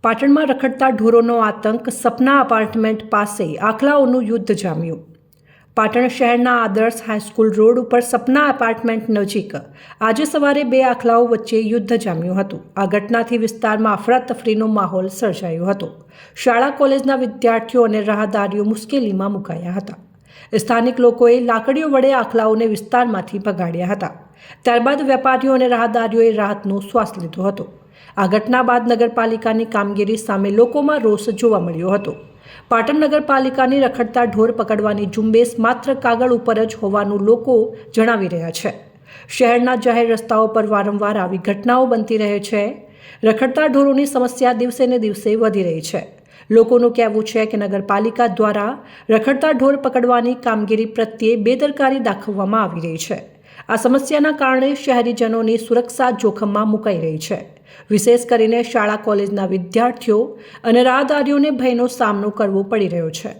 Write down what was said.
પાટણમાં રખડતા ઢોરોનો આતંક, સપના એપાર્ટમેન્ટ પાસે આખલાઓનું યુદ્ધ જામ્યું। પાટણ શહેરના આદર્શ હાઈસ્કૂલ રોડ ઉપર સપના એપાર્ટમેન્ટ નજીક આજે સવારે બે આખલાઓ વચ્ચે યુદ્ધ જામ્યું હતું। આ ઘટનાથી વિસ્તારમાં અફરાતફરીનો માહોલ સર્જાયો હતો। શાળા કોલેજના વિદ્યાર્થીઓ અને રાહદારીઓ મુશ્કેલીમાં મુકાયા હતા। સ્થાનિક લોકોએ લાકડીઓ વડે આખલાઓને વિસ્તારમાંથી ભગાડ્યા હતા। ત્યારબાદ વેપારીઓ અને રાહદારીઓએ રાહતનો શ્વાસ લીધો હતો। આ ઘટના બાદ નગરપાલિકાની કામગીરી સામે લોકોમાં રોષ જોવા મળ્યો હતો। પાટણ નગરપાલિકાની રખડતા ઢોર પકડવાની ઝુંબેશ માત્ર કાગળ ઉપર જ હોવાનું લોકો જણાવી રહ્યા છે। શહેરના જાહેર રસ્તાઓ પર વારંવાર આવી ઘટનાઓ બનતી રહે છે। રખડતા ઢોરોની સમસ્યા દિવસે ને દિવસે વધી રહી છે। લોકોનું કહેવું છે કે નગરપાલિકા દ્વારા રખડતા ઢોર પકડવાની કામગીરી પ્રત્યે બેદરકારી દાખવવામાં આવી રહી છે। આ સમસ્યાના કારણે શહેરીજનોની સુરક્ષા જોખમમાં મુકાઈ રહી છે। વિશેષ કરીને શાળા કોલેજના વિદ્યાર્થીઓ અને રાહદારીઓને ભયનો સામનો કરવો પડી રહ્યો છે।